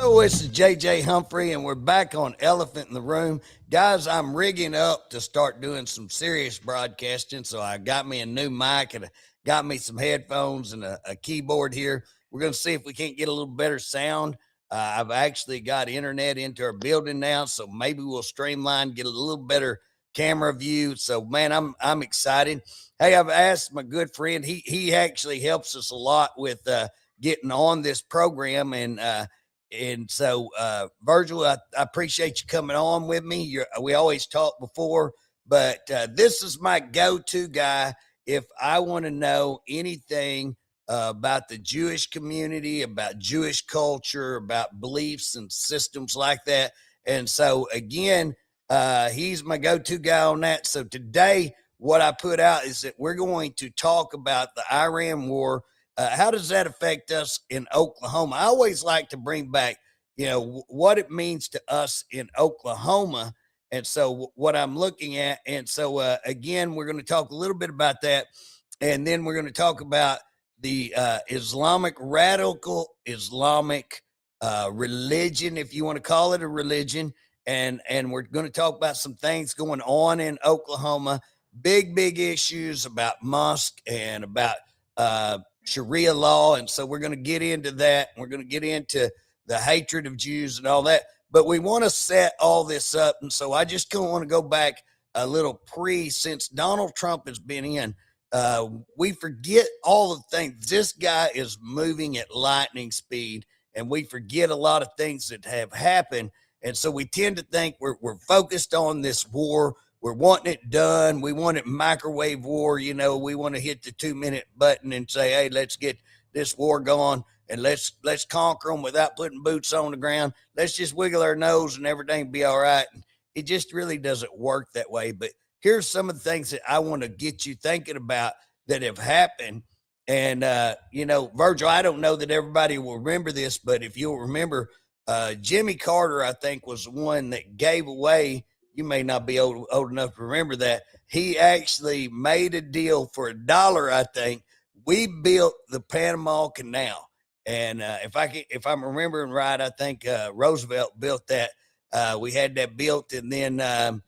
Hello, this is JJ Humphrey, and we're back on Elephant in the Room. Guys, I'm rigging up to start doing some serious broadcasting, so I got me a new mic and got me some headphones and a keyboard here. We're going to see if we can't get a little better sound. I've actually got internet into our building now, so maybe we'll streamline, get a little better camera view. So, man, I'm excited. Hey, I've asked my good friend. He actually helps us a lot with getting on this program, and so, Virgil, I appreciate you coming on with me. We always talk before, but this is my go-to guy if I want to know anything about the Jewish community, about Jewish culture, about beliefs and systems like that. And so, again, he's my go-to guy on that. So today, what I put out is that we're going to talk about the Iran war. How does that affect us in Oklahoma? I always like to bring back, what it means to us in Oklahoma. And so what I'm looking at. And so, again, we're going to talk a little bit about that. And then we're going to talk about the radical Islamic religion, if you want to call it a religion. And we're going to talk about some things going on in Oklahoma, big issues about mosque and about Sharia law. And so we're going to get into that. We're going to get into the hatred of Jews and all that. But we want to set all this up. And so I just want to go back a little since Donald Trump has been in. We forget all the things. This guy is moving at lightning speed, and we forget a lot of things that have happened. And so we tend to think we're focused on this war. We're wanting it done. We want it microwave war. We want to hit the 2-minute button and say, hey, let's get this war going and let's conquer them without putting boots on the ground. Let's just wiggle our nose and everything be all right. And it just really doesn't work that way. But here's some of the things that I want to get you thinking about that have happened. And, Virgil, I don't know that everybody will remember this, but if you'll remember, Jimmy Carter, I think, was the one that gave away. You may not be old enough to remember that. He actually made a deal for $1, I think. We built the Panama Canal. And if I'm remembering right, I think Roosevelt built that. We had that built, and then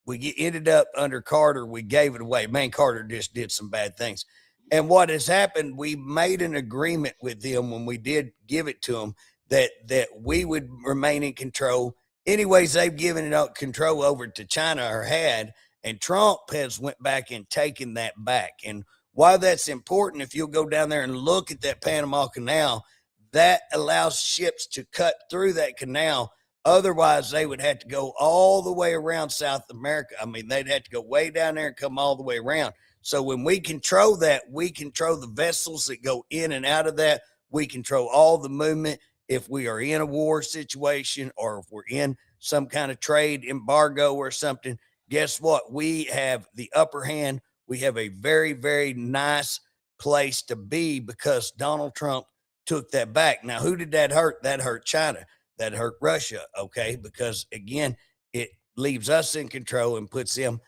we ended up under Carter. We gave it away. Man, Carter just did some bad things. And what has happened, we made an agreement with them when we did give it to them that we would remain in control. Anyways, they've given it control over to China, or had, and Trump has went back and taken that back. And why that's important, if you'll go down there and look at that Panama Canal, that allows ships to cut through that canal. Otherwise, they would have to go all the way around South America. I mean, they'd have to go way down there and come all the way around. So when we control that, we control the vessels that go in and out of that. We control all the movement. If we are in a war situation, or if we're in some kind of trade embargo or something, guess what? We have the upper hand. We have a very, very nice place to be because Donald Trump took that back. Now, who did that hurt? That hurt China. That hurt Russia, okay? Because, again, it leaves us in control and puts them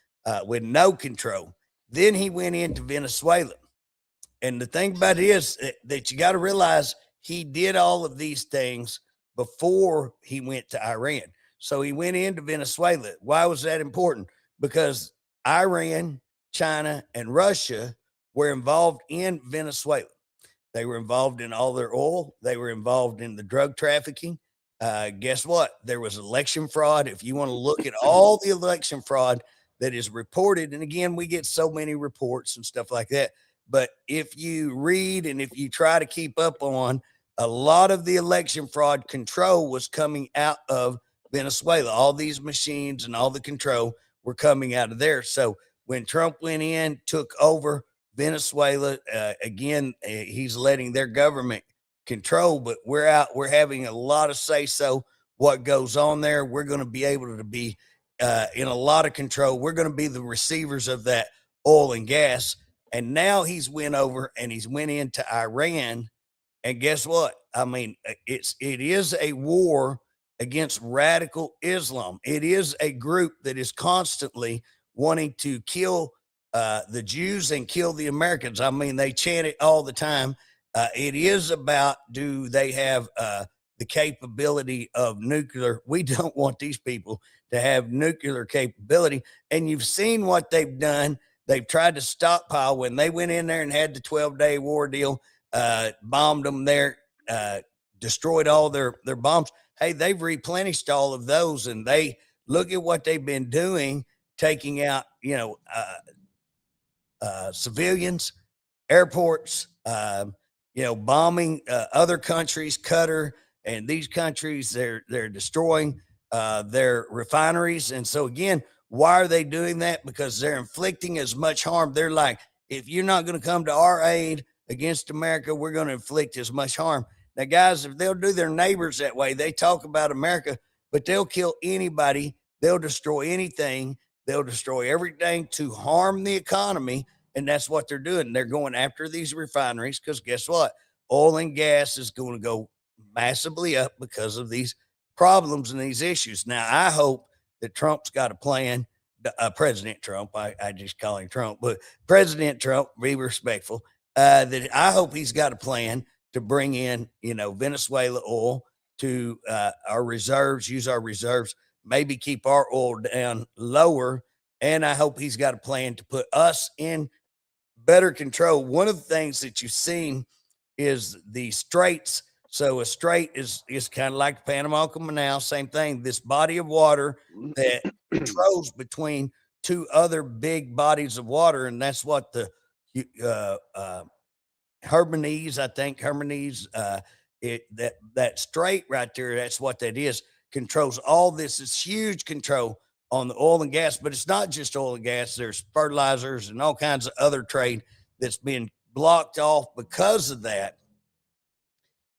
with no control. Then he went into Venezuela. And the thing about it is that you got to realize he did all of these things before he went to Iran. So he went into Venezuela. Why was that important? Because Iran, China, and Russia were involved in Venezuela. They were involved in all their oil. They were involved in the drug trafficking. Guess what? There was election fraud. If you want to look at all the election fraud that is reported, and again, we get so many reports and stuff like that. But if you read and if you try to keep up on, a lot of the election fraud control was coming out of Venezuela. All these machines and all the control were coming out of there. So when Trump went in, took over Venezuela, again, he's letting their government control, but we're having a lot of say so what goes on there. We're going to be able to be in a lot of control. We're going to be the receivers of that oil and gas. And now he's went over and he's went into Iran. And guess what? I mean, it is a war against radical Islam. It is a group that is constantly wanting to kill the Jews and kill the Americans. I mean, they chant it all the time. It is about, do they have the capability of nuclear? We don't want these people to have nuclear capability. And you've seen what they've done. They've tried to stockpile when they went in there and had the 12-day war deal, bombed them there, destroyed all their bombs. Hey, they've replenished all of those, and they look at what they've been doing, taking out, civilians, airports, bombing other countries, Qatar, and these countries. They're destroying their refineries, and so again, why are they doing that? Because they're inflicting as much harm. They're like, if you're not going to come to our aid against America, we're going to inflict as much harm. Now, guys, if they'll do their neighbors that way, they talk about America, but they'll kill anybody. They'll destroy anything. They'll destroy everything to harm the economy. And that's what they're doing. They're going after these refineries because guess what? Oil and gas is going to go massively up because of these problems and these issues. Now, I hope that Trump's got a plan. President Trump, I just call him Trump, but President Trump, be respectful, that I hope he's got a plan to bring in, Venezuela oil to our reserves, use our reserves, maybe keep our oil down lower. And I hope he's got a plan to put us in better control. One of the things that you've seen is the straits. So a strait is kind of like the Panama Canal, same thing. This body of water that controls between two other big bodies of water, and that's what the Hermanese, I think Hermanese, that strait right there, that's what that is, controls all this. It's huge control on the oil and gas, but it's not just oil and gas. There's fertilizers and all kinds of other trade that's been blocked off because of that.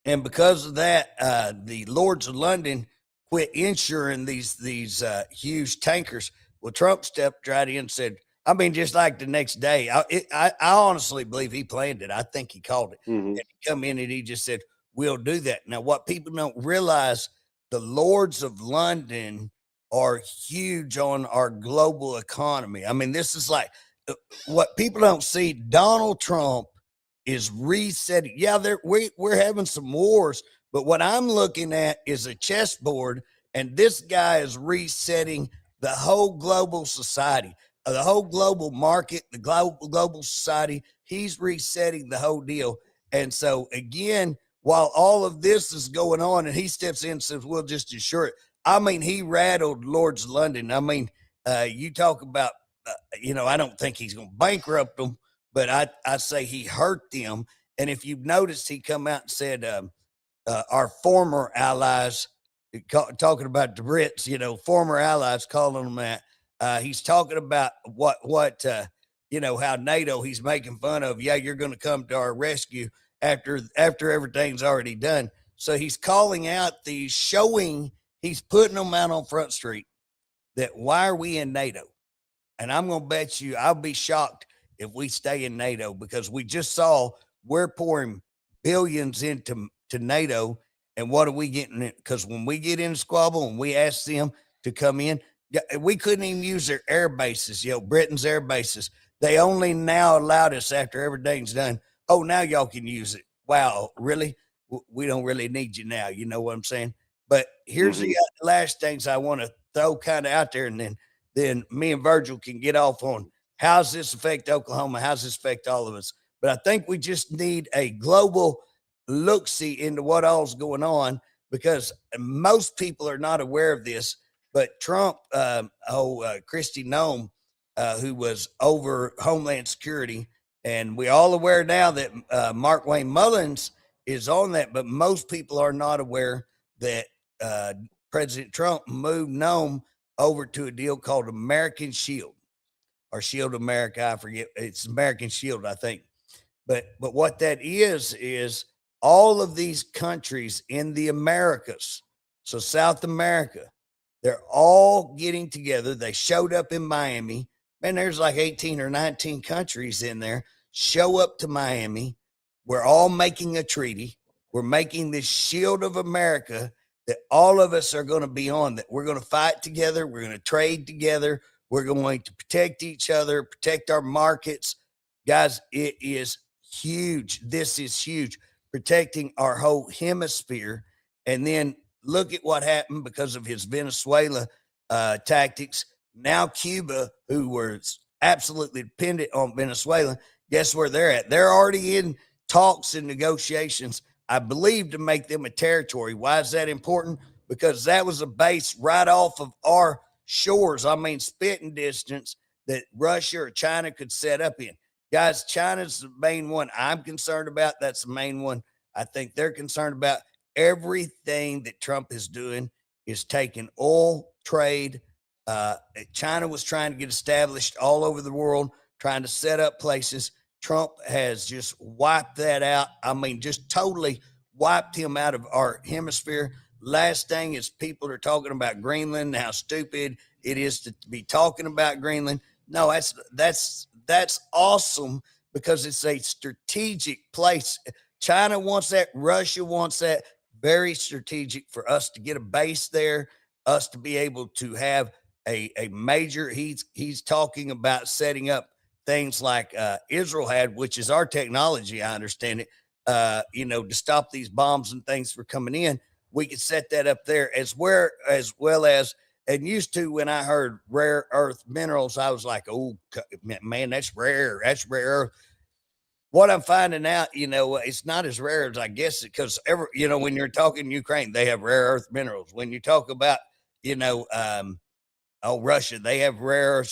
And because of that, the Lords of London quit insuring these huge tankers. Well, Trump stepped right in and said, I mean, just like the next day, I honestly believe he planned it. I think he called it. Mm-hmm. And he come in and he just said, we'll do that. Now, what people don't realize, the Lords of London are huge on our global economy. I mean, this is like what people don't see. Donald Trump is resetting. Yeah, we're having some wars, but what I'm looking at is a chessboard, and this guy is resetting the whole global society, the whole global market, the global society. He's resetting the whole deal. And so again, while all of this is going on, and he steps in and says, we'll just insure it. I mean, he rattled Lords of London. I mean, you talk about, I don't think he's going to bankrupt them, but I say he hurt them. And if you've noticed, he come out and said, our former allies, talking about the Brits, former allies, calling them that. He's talking about what how NATO, he's making fun of. Yeah, you're going to come to our rescue after everything's already done. So he's calling out these, showing, he's putting them out on Front Street that why are we in NATO? And I'm going to bet you, I'll be shocked if we stay in NATO, because we just saw we're pouring billions into NATO. And what are we getting? Because when we get in squabble and we ask them to come in, we couldn't even use their air bases, Britain's air bases. They only now allowed us after everything's done. Oh, now y'all can use it. Wow, really? We don't really need you now. You know what I'm saying? But here's the last things I want to throw kind of out there, and then me and Virgil can get off on how's this affect Oklahoma? How's this affect all of us? But I think we just need a global look-see into what all's going on, because most people are not aware of this. But Trump, Kristi Noem, who was over Homeland Security, and we're all aware now that Mark Wayne Mullins is on that, but most people are not aware that President Trump moved Noem over to a deal called American Shield, or Shield America. I forget. It's American Shield, I think. But what that is all of these countries in the Americas, so South America, they're all getting together. They showed up in Miami. Man, there's like 18 or 19 countries in there. Show up to Miami. We're all making a treaty. We're making this Shield of America that all of us are going to be on, that we're going to fight together. We're going to trade together. We're going to protect each other, protect our markets. Guys, it is huge. This is huge, protecting our whole hemisphere. And then look at what happened because of his Venezuela tactics. Now Cuba, who was absolutely dependent on Venezuela, guess where they're at? They're already in talks and negotiations, I believe, to make them a territory. Why is that important? Because that was a base right off of our shores. I mean, spitting distance that Russia or China could set up in. Guys, China's the main one I'm concerned about. That's the main one I think they're concerned about. Everything that Trump is doing is taking oil trade. China was trying to get established all over the world, trying to set up places. Trump has just wiped that out. I mean, just totally wiped him out of our hemisphere. Last thing is people are talking about Greenland, how stupid it is to be talking about Greenland. No, that's awesome because it's a strategic place. China wants that. Russia wants that. Very strategic for us to get a base there, us to be able to have a major. He's talking about setting up things like Israel had, which is our technology. I understand it. To stop these bombs and things from coming in, we could set that up there as well as. And used to, when I heard rare earth minerals, I was like, oh, man, that's rare. That's rare earth. What I'm finding out, it's not as rare as I guess it because when you're talking Ukraine, they have rare earth minerals. When you talk about, Russia, they have rare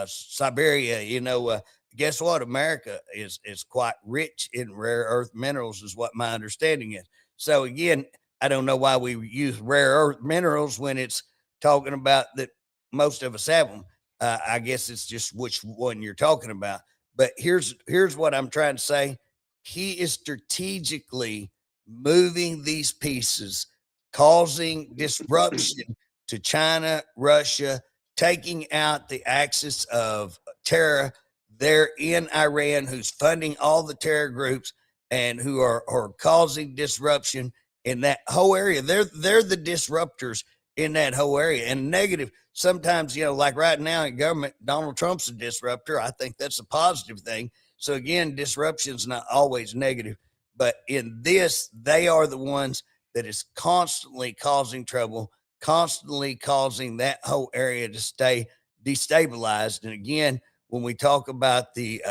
Siberia, guess what? America is quite rich in rare earth minerals, is what my understanding is. So again, I don't know why we use rare earth minerals when it's talking about that most of us have them. I guess it's just which one you're talking about. But here's what I'm trying to say. He is strategically moving these pieces, causing disruption to China, Russia, taking out the axis of terror there in Iran, who's funding all the terror groups and who are causing disruption in that whole area. They're the disruptors in that whole area. And negative, sometimes, like right now in government, Donald Trump's a disruptor. I think that's a positive thing. So again, disruption's not always negative. But in this, they are the ones that is constantly causing trouble, constantly causing that whole area to stay destabilized. And again, when we talk about the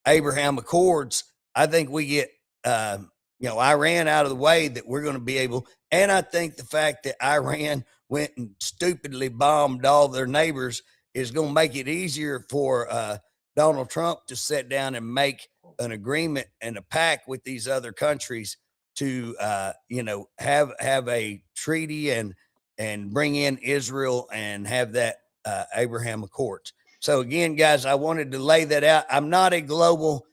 Abraham Accords, I think we get Iran out of the way, that we're going to be able. And I think the fact that Iran went and stupidly bombed all their neighbors is going to make it easier for Donald Trump to sit down and make an agreement and a pact with these other countries to have a treaty and bring in Israel and have that Abraham Accords. So again, guys, I wanted to lay that out. I'm not a global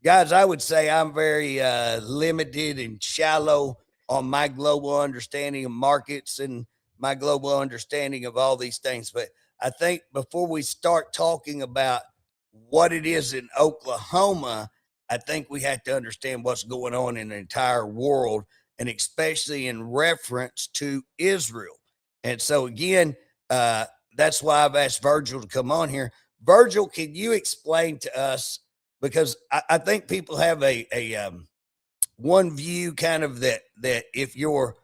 guys. I would say I'm very limited and shallow on my global understanding of markets and my global understanding of all these things. But I think before we start talking about what it is in Oklahoma, I think we have to understand what's going on in the entire world, and especially in reference to Israel. And so again, that's why I've asked Virgil to come on here. Virgil, can you explain to us, because I think people have a one view kind of that if you're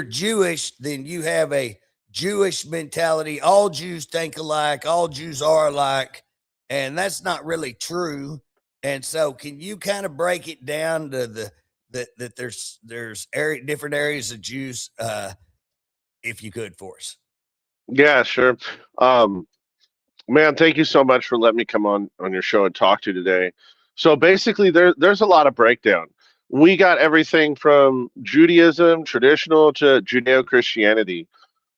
Jewish, then you have a Jewish mentality. All Jews think alike. All Jews are alike, and that's not really true. And so, can you kind of break it down to that there's different areas of Jews, if you could, for us? Yeah, sure. Um, Man, thank you so much for letting me come on your show and talk to you today. So basically, there's a lot of breakdown. We got everything from Judaism, traditional, to Judeo-Christianity.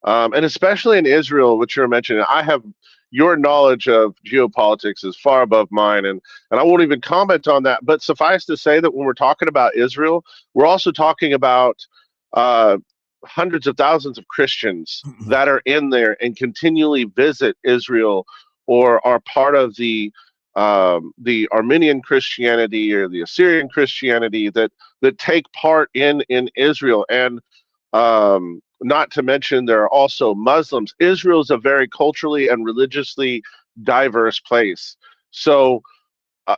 And especially in Israel, which you're mentioning, I have your knowledge of geopolitics is far above mine, and I won't even comment on that. But suffice to say that when we're talking about Israel, we're also talking about uh, hundreds of thousands of Christians that are in there and continually visit Israel or are part of the Armenian Christianity or the Assyrian Christianity that take part in Israel. And not to mention, there are also Muslims. Israel is a very culturally and religiously diverse place. So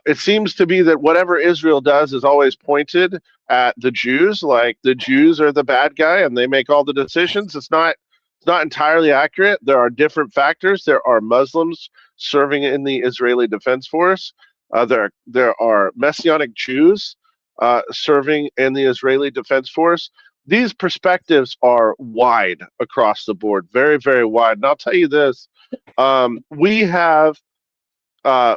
it seems to be that whatever Israel does is always pointed at the Jews, like the Jews are the bad guy and they make all the decisions. It's not entirely accurate. There are different factors. There are Muslims serving in the Israeli Defense Force. There are Messianic Jews serving in the Israeli Defense Force. These perspectives are wide across the board, very, very wide. And I'll tell you this: um, we have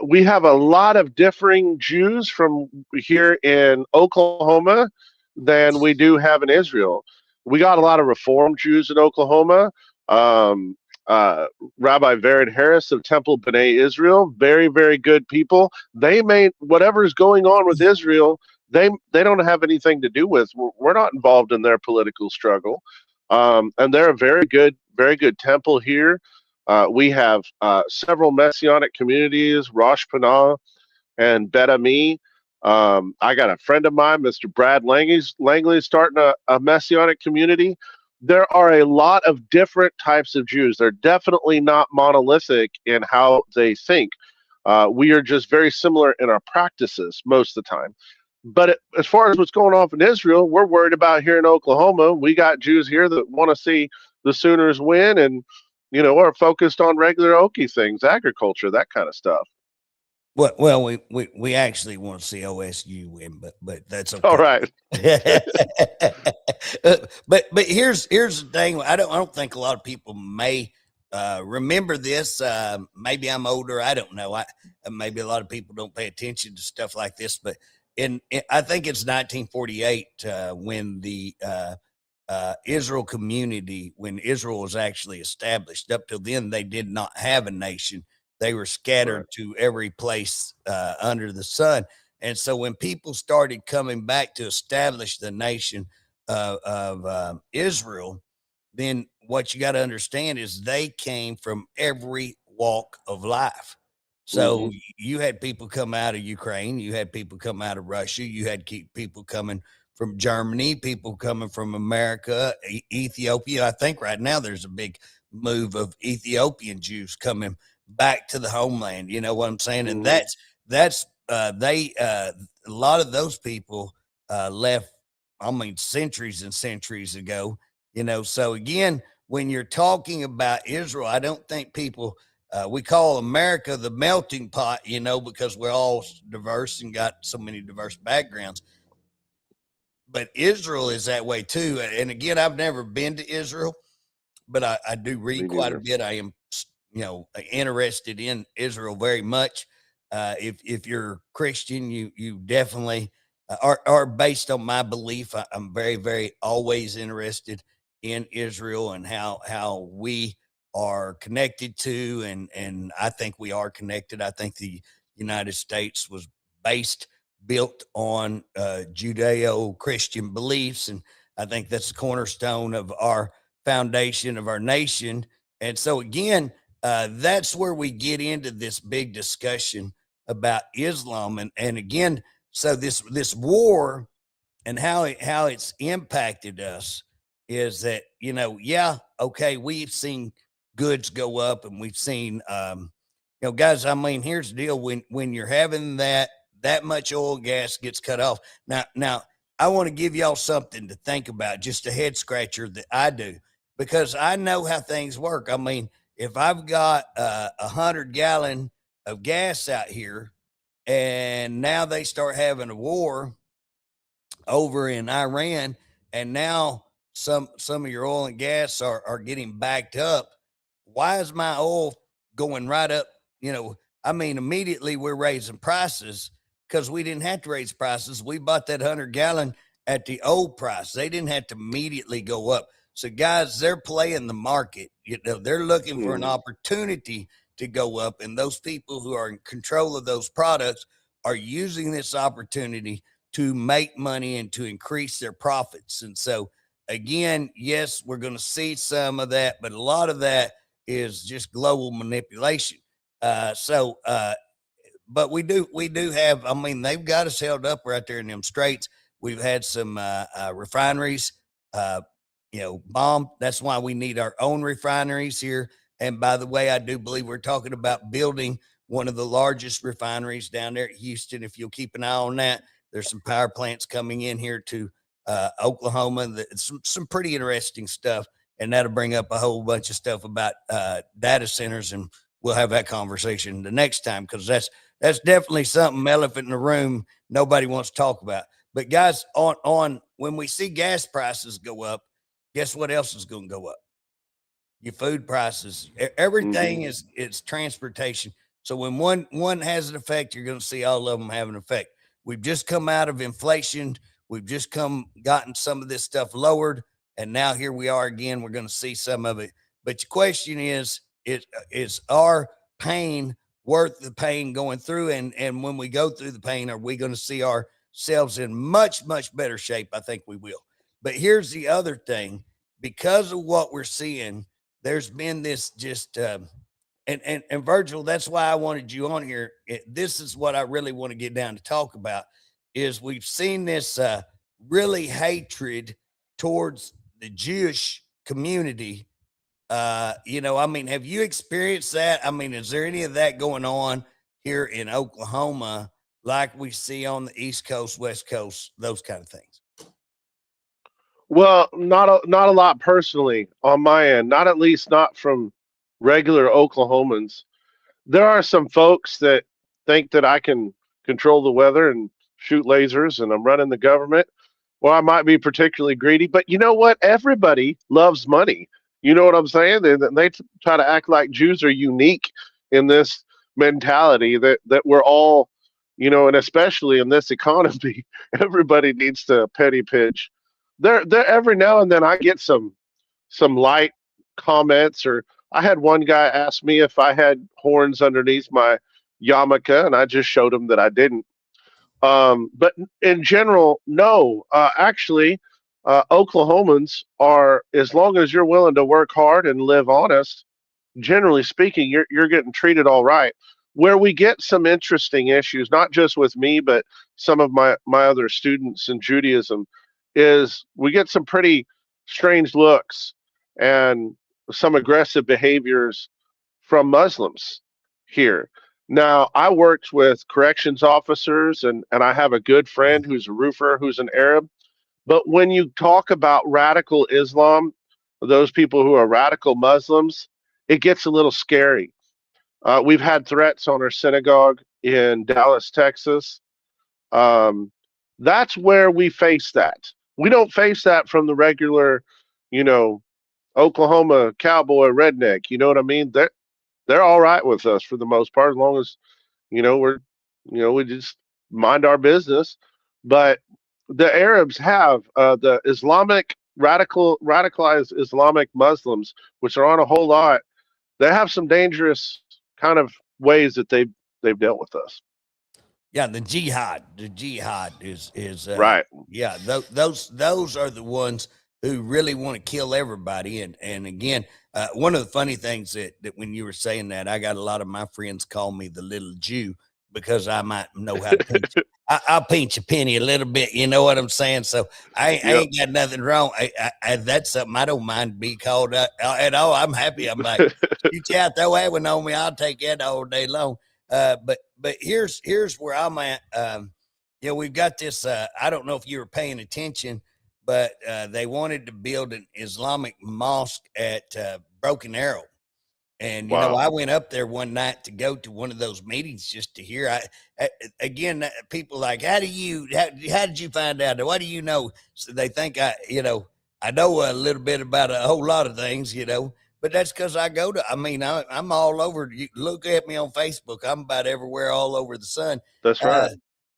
we have a lot of differing Jews from here in Oklahoma than we do have in Israel. We got a lot of Reform Jews in Oklahoma. Um, uh, Rabbi Vered Harris of Temple B'nai Israel, very, very good people. They may whatever is going on with Israel, they don't have anything to do with. We're not involved in their political struggle, and they're a very good temple here. We have several Messianic communities, Rosh Hashanah and Bet Ami. I got a friend of mine, Mr. Brad Langley, starting a Messianic community. There are a lot of different types of Jews. They're definitely not monolithic in how they think. We are just very similar in our practices most of the time. But as far as what's going on in Israel, we're worried about here in Oklahoma. We got Jews here that want to see the Sooners win, and are focused on regular Okie things, agriculture, that kind of stuff. Well, we actually want to see OSU win, but that's All okay. right. But here's the thing. I don't think a lot of people may remember this. Maybe I'm older. I don't know. Maybe a lot of people don't pay attention to stuff like this. But I think it's 1948 when the Israel community, when Israel was actually established. Up till then, they did not have a nation. They were Right. scattered to every place under the sun. And so when people started coming back to establish the nation of Israel, then what you got to understand is they came from every walk of life. So Mm-hmm. you had people come out of Ukraine, you had people come out of Russia, you had people coming from Germany, people coming from America, Ethiopia. I think right now there's a big move of Ethiopian Jews coming back to the homeland. You know what I'm saying? And Mm-hmm. that's they a lot of those people left. I mean, centuries and centuries ago. So again, when you're talking about Israel, I don't think people. We call America the melting pot, because we're all diverse and got so many diverse backgrounds. But Israel is that way too. And again, I've never been to Israel, but I do read Me quite a neither. bit. I am, interested in Israel very much. If you're Christian, you definitely are based on my belief. I'm very, very always interested in Israel and how we are connected to, and I think we are connected. I think the United States was based built on Judeo-Christian beliefs, and I think that's the cornerstone of our foundation of our nation. And so again, that's where we get into this big discussion about Islam, and again, so this war and how it's impacted us is that yeah, okay, we've seen goods go up and we've seen guys, I mean, here's the deal: when you're having that much oil and gas gets cut off. Now I want to give y'all something to think about, just a head scratcher that I do, because I know how things work. I mean, if I've got 100 gallon of gas out here and now they start having a war over in Iran, and now some of your oil and gas are getting backed up. Why is my oil going right up? I mean, immediately we're raising prices because we didn't have to raise prices. We bought that 100 gallon at the old price. They didn't have to immediately go up. So guys, they're playing the market. They're looking for an Mm-hmm. opportunity to go up, and those people who are in control of those products are using this opportunity to make money and to increase their profits. And so, again, yes, we're going to see some of that, but a lot of that is just global manipulation. But we do have. I mean, they've got us held up right there in them straits. We've had some refineries, uh, bombed. That's why we need our own refineries here. And by the way, I do believe we're talking about building one of the largest refineries down there at Houston. If you'll keep an eye on that, there's some power plants coming in here to Oklahoma. Some pretty interesting stuff, and that'll bring up a whole bunch of stuff about data centers, and we'll have that conversation the next time, because that's definitely something, elephant in the room, nobody wants to talk about. But guys, on when we see gas prices go up, guess what else is going to go up? Your food prices. Everything is transportation. So when one has an effect, you're going to see all of them have an effect. We've just come out of inflation. We've just gotten some of this stuff lowered, and now here we are again. We're going to see some of it. But the question is our pain worth the pain going through? And when we go through the pain, are we going to see ourselves in much, much better shape? I think we will. But here's the other thing. Because of what we're seeing, there's been this just and Virgil, that's why I wanted you on here. This is what I really want to get down to talk about, is we've seen this really hatred towards the Jewish community. I mean, have you experienced that? I mean, is there any of that going on here in Oklahoma like we see on the East Coast, West Coast, those kind of things? Well, not a lot personally on my end, not at least not from regular Oklahomans. There are some folks that think that I can control the weather and shoot lasers and I'm running the government. Well, I might be particularly greedy, but you know what? Everybody loves money. You know what I'm saying? They try to act like Jews are unique in this mentality that we're all, and especially in this economy, everybody needs to petty pitch. There every now and then I get some light comments, or I had one guy ask me if I had horns underneath my yarmulke, and I just showed him that I didn't. But in general, no. Actually, Oklahomans are, as long as you're willing to work hard and live honest, generally speaking, you're getting treated all right. Where we get some interesting issues, not just with me, but some of my other students in Judaism, is we get some pretty strange looks and some aggressive behaviors from Muslims here. Now, I worked with corrections officers, and I have a good friend who's a roofer who's an Arab. But when you talk about radical Islam, those people who are radical Muslims, it gets a little scary. We've had threats on our synagogue in Dallas, Texas. Um, that's where we face that. We don't face that from the regular, you know, Oklahoma cowboy redneck. You know what I mean? They're all right with us for the most part, as long as we're we just mind our business. But the Arabs have the radicalized Islamic Muslims, which are on a whole lot. They have some dangerous kind of ways that they've dealt with us. Yeah, the jihad is Right. yeah, those are the ones who really want to kill everybody. And again, one of the funny things that when you were saying that, I got a lot of my friends call me the little Jew, because I might know how to pinch. I'll pinch a penny a little bit. You know what I'm saying? So I Yep. ain't got nothing wrong. That's something I don't mind be called at all. I'm happy. I'm like, you out, throw that one on me. I'll take that all day long. But here's where I'm at. We've got this. I don't know if you were paying attention, but they wanted to build an Islamic mosque at Broken Arrow. And, Wow. I went up there one night to go to one of those meetings just to hear. Again, people like, how did you find out? What do you know? So they think I know a little bit about a whole lot of things, but that's because I'm all over. You look at me on Facebook. I'm about everywhere, all over the sun. That's right.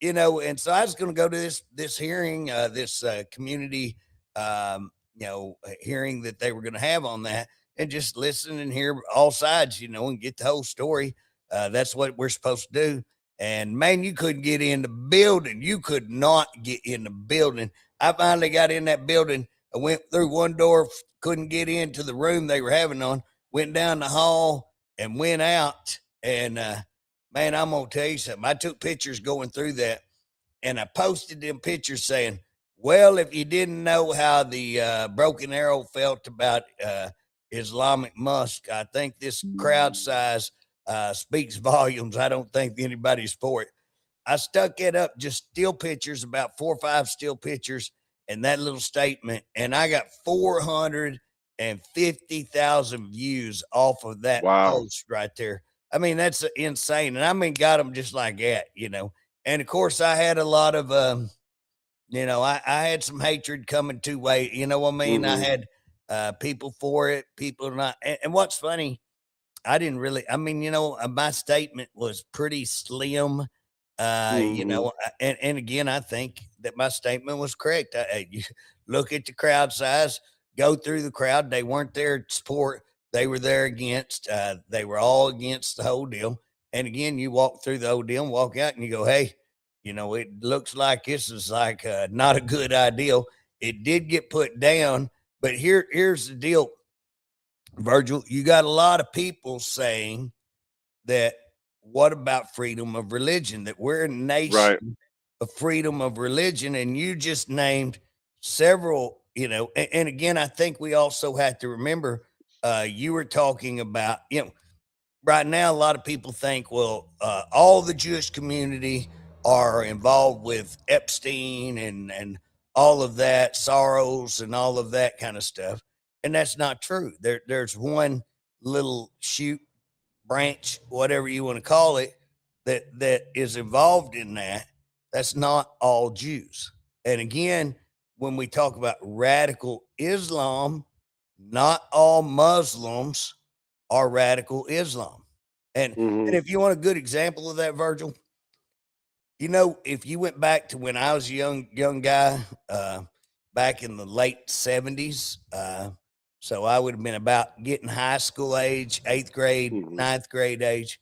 And so I was going to go to this hearing, this community, hearing that they were going to have on that, and just listen and hear all sides, and get the whole story. That's what we're supposed to do. And man, you couldn't get in the building. You could not get in the building. I finally got in that building. I went through one door, couldn't get into the room they were having on, went down the hall and went out. And man, I'm going to tell you something. I took pictures going through that, and I posted them pictures saying, well, if you didn't know how the Broken Arrow felt about Islamic Mosque, I think this crowd size speaks volumes. I don't think anybody's for it. I stuck it up, just still pictures, about 4 or 5 still pictures, and that little statement, and I got 450,000 views off of that Wow. post right there. I mean, that's insane, and I mean, got them just like that, you know. And of course, I had a lot of, I had some hatred coming two way. You know what I mean? I Mm-hmm. had people for it, people not. And what's funny, I didn't really. I mean, my statement was pretty slim. Mm-hmm. And again, I think that my statement was correct. You look at the crowd size, go through the crowd. They weren't there to support. They were there against. They were all against the whole deal. And again, you walk through the whole deal and walk out, and you go, "Hey, it looks like this is like not a good idea." It did get put down, but here's the deal, Virgil. You got a lot of people saying that what about freedom of religion? That we're a Right. nation of freedom of religion, and you just named several. And again, I think we also have to remember. You were talking about, right now, a lot of people think, well, all the Jewish community are involved with Epstein and all of that, Sorrows and all of that kind of stuff, and that's not true. There's one little shoot branch, whatever you want to call it, that is involved in that. That's not all Jews. And again, when we talk about radical Islam, not all Muslims are radical Islam. And Mm-hmm. if you want a good example of that, Virgil, if you went back to when I was a young guy, back in the late 70s, so I would have been about getting high school age, 8th grade, Mm-hmm. 9th grade age,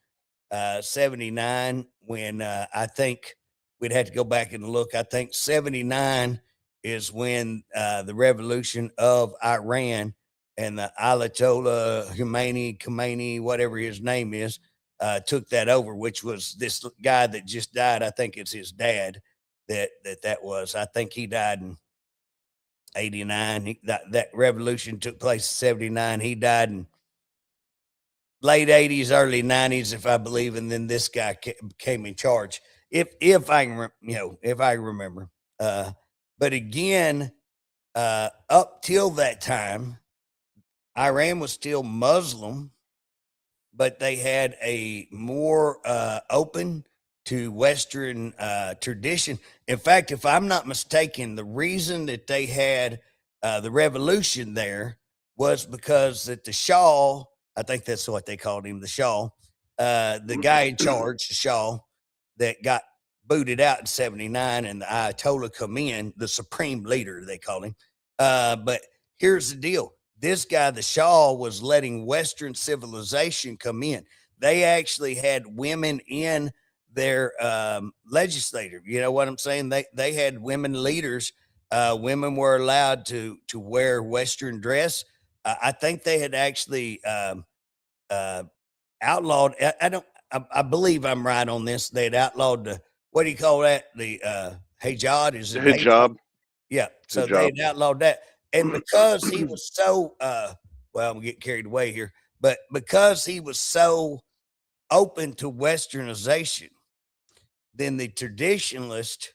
79, when I think we'd have to go back and look. I think 79 is when the revolution of Iran and the Ayatollah Khomeini, whatever his name is, took that over, which was this guy that just died. I think it's his dad that was. I think he died in 89. That revolution took place in 79. He died in late 80s, early 90s, if I believe, and then this guy came in charge. If I can, if I remember. But again, up till that time, Iran was still Muslim, but they had a more open to Western tradition. In fact, if I'm not mistaken, the reason that they had the revolution there was because that the Shah, I think that's what they called him, the Shah, the guy in charge, the Shah, that got booted out in 79, and the Ayatollah come in, the supreme leader, they call him. But here's the deal. This guy, the Shah, was letting Western civilization come in. They actually had women in their legislature. You know what I'm saying? They had women leaders. Women were allowed to wear Western dress. I think they had actually uh, outlawed. I don't. I believe I'm right on this. They'd outlawed the, what do you call that? The hijab. Is it hijab? Hijab. Yeah. So Hijab. they'd outlawed that. And because he was so well, I'm getting carried away here, but because he was so open to westernization, then the traditionalists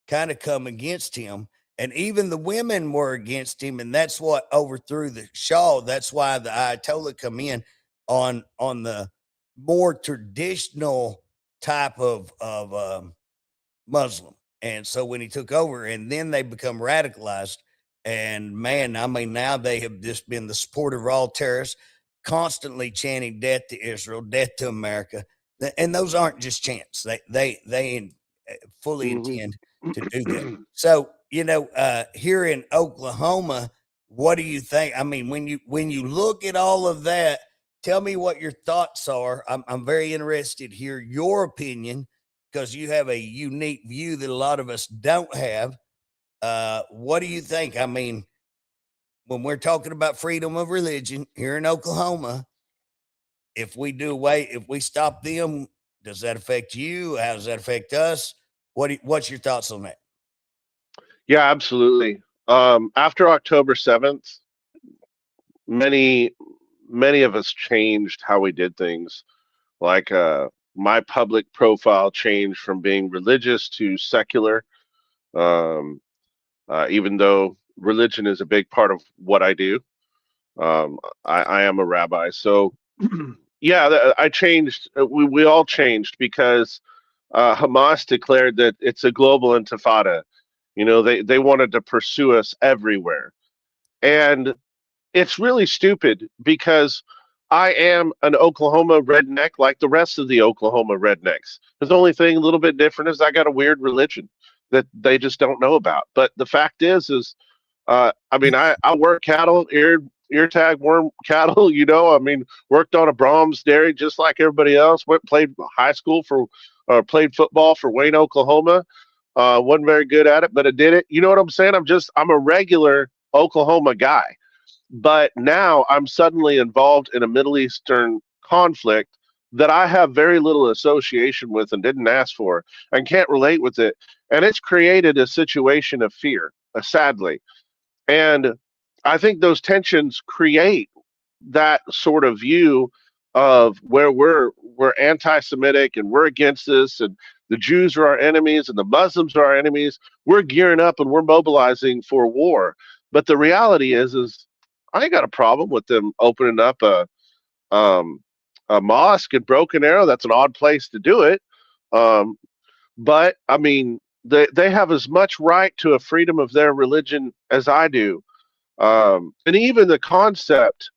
kind of come against him. And even the women were against him, and that's what overthrew the Shah. That's why the Ayatollah come in on the more traditional type of Muslim. And so when he took over, and then they become radicalized, and man, I mean, now they have just been the support of all terrorists, constantly chanting death to Israel, death to America. And those aren't just chants. They fully intend to do that. Mm-hmm. So, here in Oklahoma, what do you think? I mean, when you look at all of that, tell me what your thoughts are. I'm very interested to hear your opinion, because you have a unique view that a lot of us don't have. What do you think? I mean, when we're talking about freedom of religion here in Oklahoma, if we stop them, does that affect you? How does that affect us? What's your thoughts on that? Yeah, absolutely. After October 7th, many many of us changed how we did things. Like my public profile changed from being religious to secular, um, even though religion is a big part of what I do. I am a rabbi, so yeah, I changed. We all changed because Hamas declared that it's a global intifada. You know, they wanted to pursue us everywhere, and it's really stupid because I am an Oklahoma redneck like the rest of the Oklahoma rednecks. The only thing a little bit different is I got a weird religion that they just don't know about. But the fact is I mean, I work cattle, ear tag worm cattle. You know, I mean, worked on a Brahms dairy just like everybody else. Went played high school for, played football for Wayne, Oklahoma. Wasn't very good at it, but I did it. You know what I'm saying? I'm a regular Oklahoma guy. But now I'm suddenly involved in a Middle Eastern conflict that I have very little association with and didn't ask for and can't relate with it. And it's created a situation of fear, sadly. And I think those tensions create that sort of view of where we're anti-Semitic and we're against this, and the Jews are our enemies and the Muslims are our enemies. We're gearing up and we're mobilizing for war. But the reality is I ain't got a problem with them opening up um, a mosque in Broken Arrow. That's an odd place to do it. Um, but I mean, they have as much right to a freedom of their religion as I do. And even the concept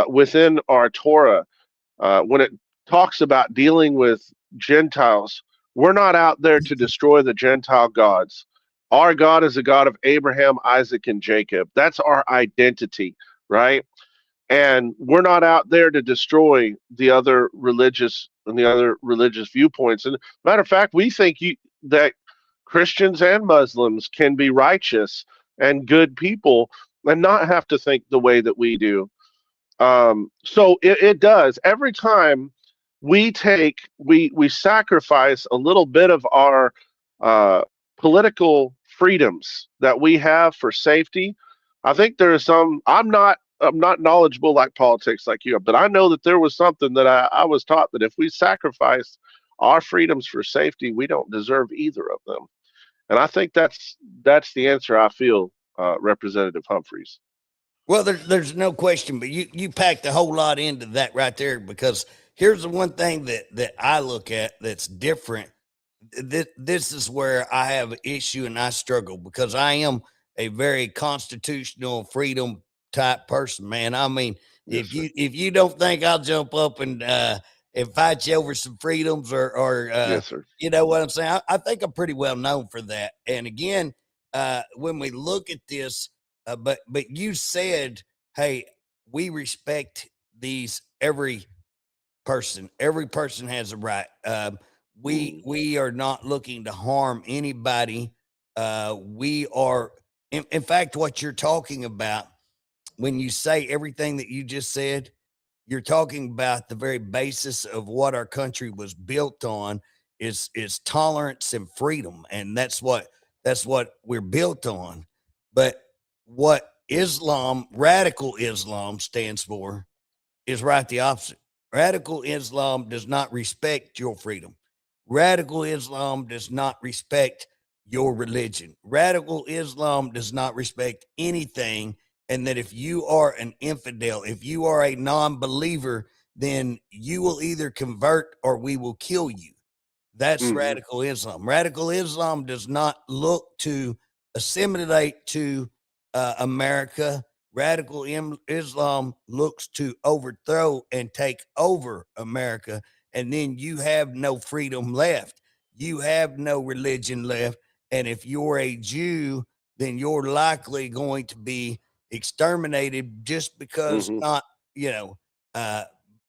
within our Torah, when it talks about dealing with Gentiles, we're not out there to destroy the Gentile gods. Our God is a God of Abraham, Isaac, and Jacob. That's our identity, right? And we're not out there to destroy the other religious viewpoints. And matter of fact, we think that Christians and Muslims can be righteous and good people and not have to think the way that we do. So it does. Every time we sacrifice a little bit of our uh, political freedoms that we have for safety. I think there is some. I'm not knowledgeable like politics like you are, but I know that there was something that I was taught that if we sacrifice our freedoms for safety, we don't deserve either of them. And I think that's the answer I feel, Representative Humphreys. Well, there's no question, but you packed a whole lot into that right there, because here's the one thing that I look at that's different. This is where I have an issue and I struggle, because I am a very constitutional freedom type person, man. I mean, Yes, sir. if you don't think I'll jump up and fight you over some freedoms, or Yes, sir. you know what I'm saying, I think I'm pretty well known for that. And again, when we look at this, but you said, hey, we respect these every person has a right. Mm-hmm. We are not looking to harm anybody. We are, in fact, what you're talking about when you say everything that you just said, you're talking about the very basis of what our country was built on, is tolerance and freedom, and that's what we're built on. But what radical Islam stands for, is right the opposite. Radical Islam does not respect your freedom. Radical Islam does not respect your religion. Radical Islam does not respect anything. And that if you are an infidel, if you are a non believer, then you will either convert or we will kill you. That's Mm-hmm. radical Islam. Radical Islam does not look to assimilate to America. Islam looks to overthrow and take over America, and then you have no freedom left. You have no religion left. And if you're a Jew, then you're likely going to be exterminated, just because Mm-hmm. not, you know, uh,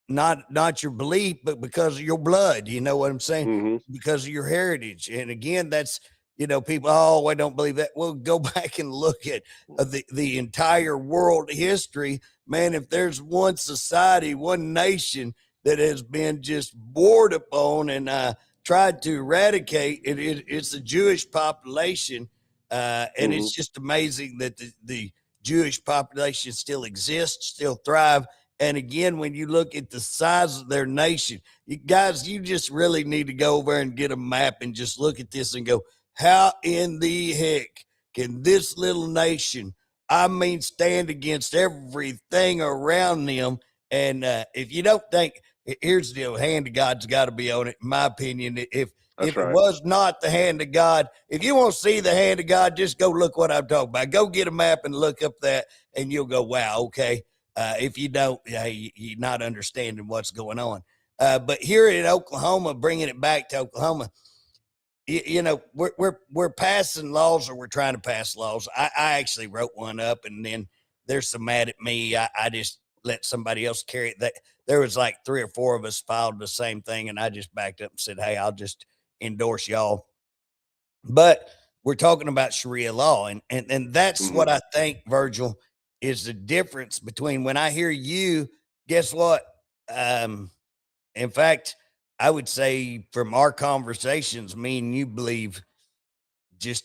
not your belief, but because of your blood. You know what I'm saying? Mm-hmm. Because of your heritage. And again, that's, people, oh, I don't believe that. Well, go back and look at the entire world history, man. If there's one society, one nation that has been just bored upon and tried to eradicate it's the Jewish population. And Mm-hmm. it's just amazing that the Jewish population still exists, still thrive, And again, when you look at the size of their nation, guys, you just really need to go over and get a map and just look at this and go, how in the heck can this little nation, I mean, stand against everything around them? And if you don't think, here's the deal, hand of God's got to be on it, in my opinion. If That's it right. was not the hand of God, if you want to see the hand of God, just go look what I'm talking about. Go get a map and look up that, and you'll go, wow, okay. If you don't, you're not understanding what's going on. But here in Oklahoma, bringing it back to Oklahoma, we're passing laws, or we're trying to pass laws. I actually wrote one up, and then there's some mad at me. I just let somebody else carry it. There was like 3 or 4 of us filed the same thing, and I just backed up and said, hey, I'll just endorse y'all. But we're talking about Sharia law, and that's Hmm. what I think, Virgil, is the difference between when I hear you. Guess what? Um, in fact, I would say from our conversations, me and you believe just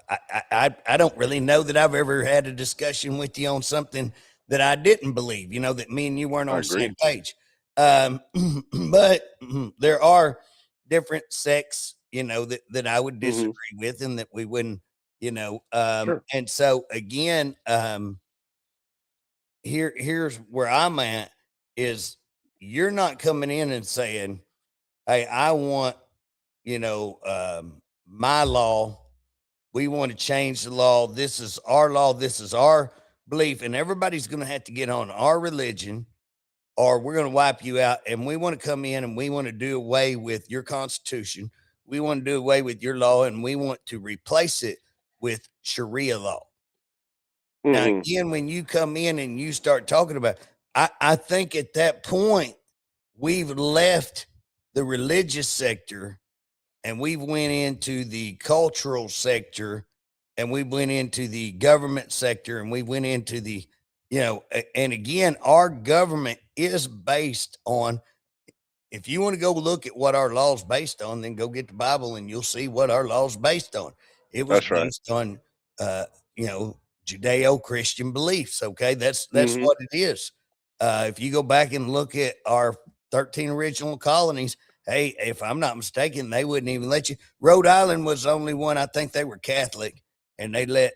I don't really know that I've ever had a discussion with you on something that I didn't believe, that me and you weren't I on the agree. same page. Um, but there are different sects, that I would Hmm. disagree with and that we wouldn't, Sure. and so again, here's where I'm at is you're not coming in and saying, hey, I want, my law. We want to change the law. This is our law. This is our belief. And everybody's going to have to get on our religion or we're going to wipe you out. And we want to come in and we want to do away with your constitution. We want to do away with your law and we want to replace it with Sharia law. Now, Hmm. again, when you come in and you start talking about, I think at that point, we've left the religious sector and we went into the cultural sector and we went into the government sector and we went into the and again our government is based on, if you want to go look at what our law is based on, then go get the Bible and you'll see what our law is based on. It was That's right. based on uh you know Judeo-Christian beliefs. Okay, that's Hmm. what it is. If you go back and look at our 13 original colonies, hey, if I'm not mistaken, they wouldn't even let you. Rhode Island was the only one, I think they were Catholic, and they let,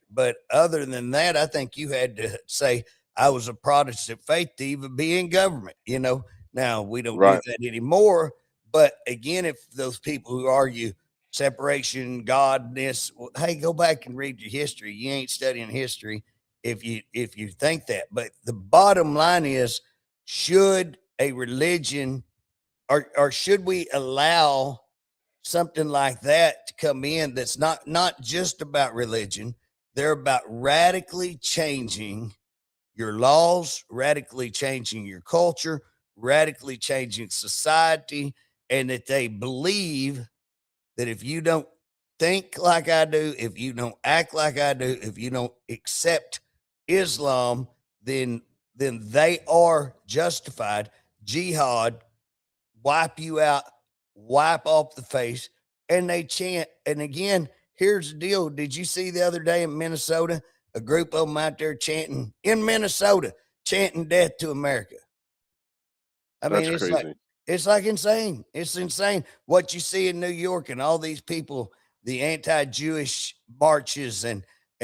but other than that, I think you had to say I was a Protestant faith to even be in government. Now, we don't do Right. that anymore. But again, if those people who argue separation, godness, well, hey, go back and read your history. You ain't studying history if you think that. But the bottom line is, should a religion or should we allow something like that to come in that's not just about religion? They're about radically changing your laws, radically changing your culture, radically changing society, and that they believe that if you don't think like I do, if you don't act like I do, if you don't accept Islam, then they are justified. Jihad, wipe you out, wipe off the face, and they chant. And again, here's the deal. Did you see the other day in Minnesota, a group of them out there chanting in Minnesota, chanting death to America? I mean, That's crazy. it's like insane. It's insane what you see in New York and all these people, the anti-Jewish marches and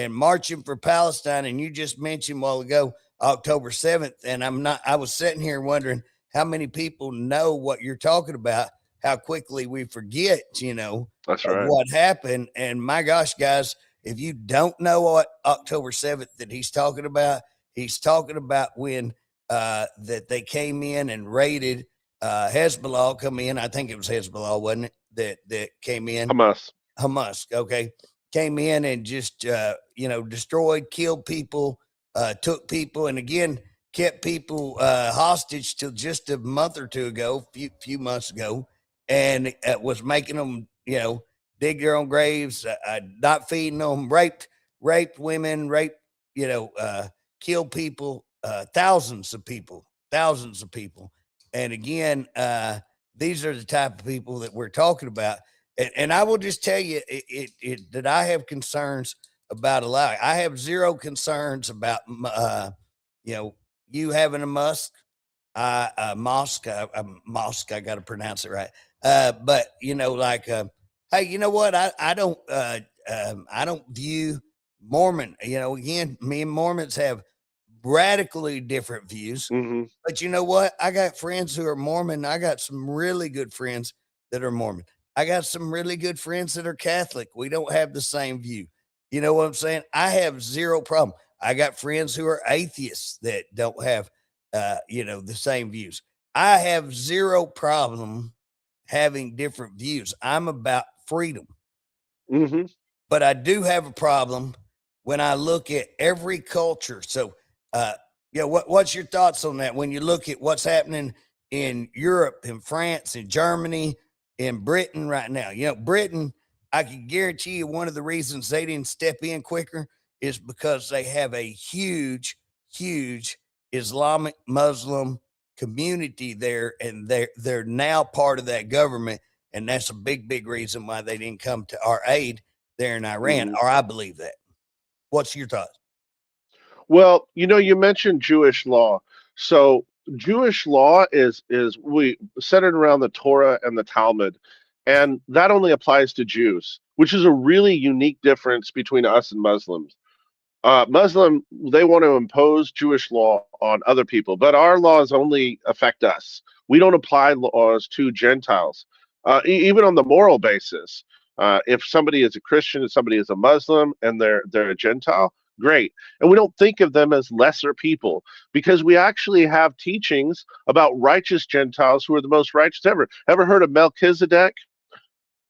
marching for Palestine. And you just mentioned a while ago, October 7th. And I was sitting here wondering how many people know what you're talking about, how quickly we forget, That's of right. what happened. And my gosh, guys, if you don't know what October 7th that he's talking about when that they came in and raided Hezbollah. Come in, I think it was Hezbollah, wasn't it? That came in, Hamas. Hamas. Okay, came in and just destroyed, killed people, took people, and again kept people hostage till just a month or two ago, few months ago, and was making them dig their own graves, not feeding them, raped women, you know, uh, killed people, thousands of people. And again, these are the type of people that we're talking about. And I will just tell you that I have concerns about a lot. I have zero concerns about, you know, you having a mosque, mosque. I got to pronounce it right. But like, hey, you know what? I don't view Mormon. Again, me and Mormons have radically different views. Hmm. But you know what? I got friends who are Mormon. I got some really good friends that are Mormon. I got some really good friends that are Catholic. We don't have the same view. You know what I'm saying? I have zero problem. I got friends who are atheists that don't have, the same views. I have zero problem having different views. I'm about freedom. Hmm. But I do have a problem when I look at every culture. So, what's your thoughts on that? When you look at what's happening in Europe, in France, in Germany, in Britain right now, Britain, I can guarantee you one of the reasons they didn't step in quicker is because they have a huge, huge Islamic Muslim community there, and they're now part of that government, and that's a big, big reason why they didn't come to our aid there in Iran, Hmm. or I believe that. What's your thoughts? Well, you mentioned Jewish law. So Jewish law is we centered around the Torah and the Talmud, and that only applies to Jews, which is a really unique difference between us and Muslims. Muslim, they want to impose Jewish law on other people, but our laws only affect us. We don't apply laws to Gentiles, even on the moral basis. If somebody is a Christian and somebody is a Muslim and they're a Gentile, great. And we don't think of them as lesser people because we actually have teachings about righteous Gentiles who are the most righteous ever. Ever heard of Melchizedek?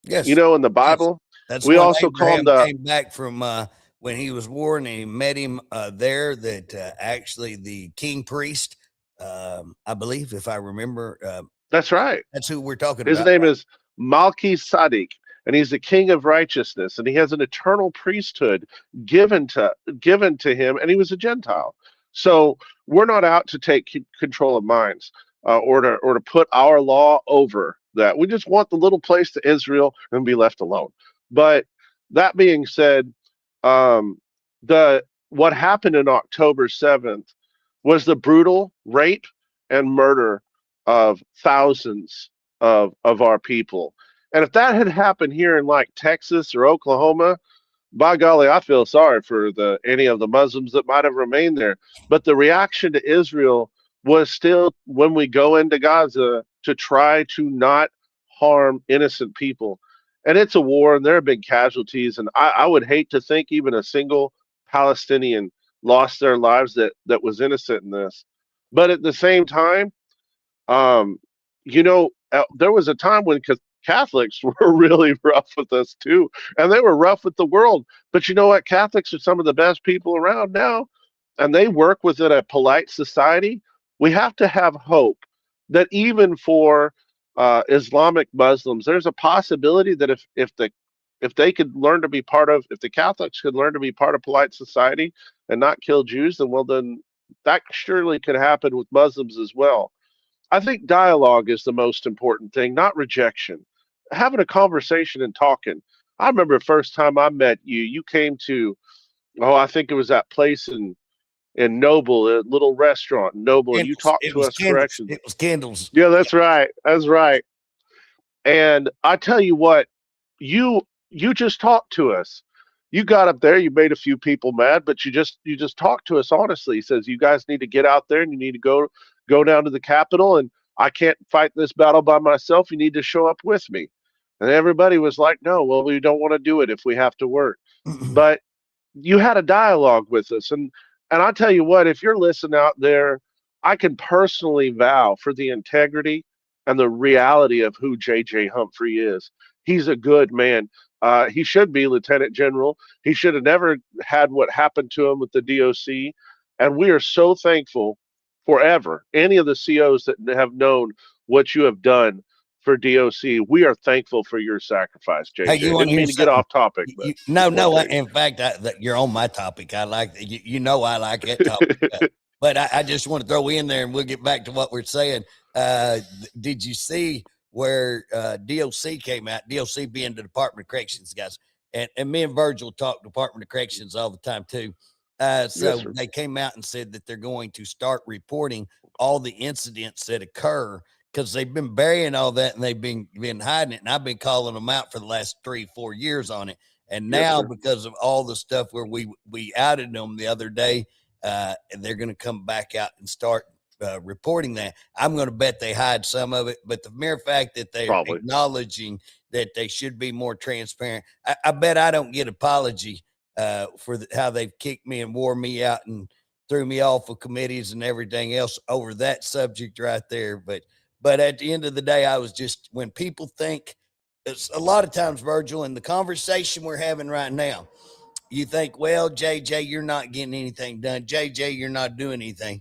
Yes, In the yes. Bible, That's we when also call him Abraham the. came back from when he was warring, and he met him there. That actually the king priest, I believe, if I remember, That's right. that's who we're talking His about. name is Malki Sadiq, and he's the king of righteousness, and he has an eternal priesthood given to him, and he was a Gentile. So we're not out to take control of minds or to put our law over that. We just want the little place to Israel and be left alone. But that being said, um, the what happened in October 7th was the brutal rape and murder of thousands of our people. And if that had happened here in like Texas or Oklahoma, by golly, I feel sorry for the any of the Muslims that might have remained there. But the reaction to Israel was still when we go into Gaza to try to not harm innocent people. And it's a war and there are big casualties. And I would hate to think even a single Palestinian lost their lives that was innocent in this. But at the same time, um, there was a time when Catholics were really rough with us too, and they were rough with the world. But you know what? Catholics are some of the best people around now, and they work within a polite society. We have to have hope that even for Islamic Muslims, there's a possibility that if the Catholics could learn to be part of polite society and not kill Jews, then that surely could happen with Muslims as well. I think dialogue is the most important thing, not rejection. Having a conversation and talking. I remember the first time I met you, you came to, I think it was that place in Noble, a little restaurant in Noble, and you Candles. talked It to was us candles. corrections. It was candles. Yeah, that's right. That's right. And I tell you what, you just talked to us. You got up there, you made a few people mad, but you just talked to us honestly. He says you guys need to get out there and you need to go down to the Capitol, and I can't fight this battle by myself. You need to show up with me. And everybody was like, no, well, we don't want to do it if we have to work. But you had a dialogue with us, and I tell you what, if you're listening out there, I can personally vow for the integrity and the reality of who JJ Humphrey is. He's a good man. He should be lieutenant general. He should have never had what happened to him with the DOC, and we are so thankful forever any of the COs that have known what you have done for DOC. We are thankful for your sacrifice, Hey, JJ. you want Didn't to hear mean to get something? off topic, but No, just want no. to tell you. In fact, you're on my topic. I like I like that topic. But I just want to throw in there, and we'll get back to what we're saying. Did you see where DOC came out? DOC being the Department of Corrections guys, and me and Virgil talk Department of Corrections all the time too. Yes, So sir. they came out and said that they're going to start reporting all the incidents that occur because they've been burying all that and they've been hiding it. And I've been calling them out for the last 3-4 years on it. And Yes, now sir. because of all the stuff where we outed them the other day, they're going to come back out and start reporting that. I'm going to bet they hide some of it, but the mere fact that they're Probably. acknowledging that they should be more transparent, I bet I don't get apology for how they've kicked me and wore me out and threw me off of committees and everything else over that subject right there. But at the end of the day, I was just, when people think, it's a lot of times, Virgil, in the conversation we're having right now, you think, well, JJ, you're not getting anything done. JJ, you're not doing anything.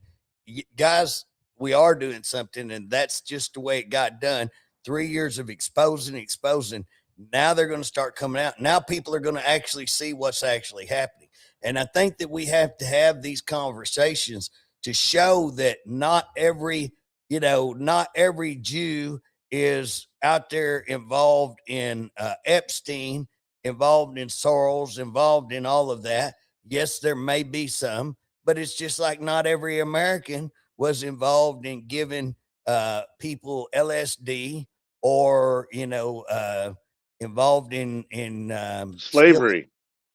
Guys, we are doing something, and that's just the way it got done. 3 years of exposing. Now they're going to start coming out. Now people are going to actually see what's actually happening. And I think that we have to have these conversations to show that not every Jew is out there involved in Epstein, involved in Soros, involved in all of that. Yes, there may be some, but it's just like not every American was involved in giving people LSD or involved in stealing, Slavery.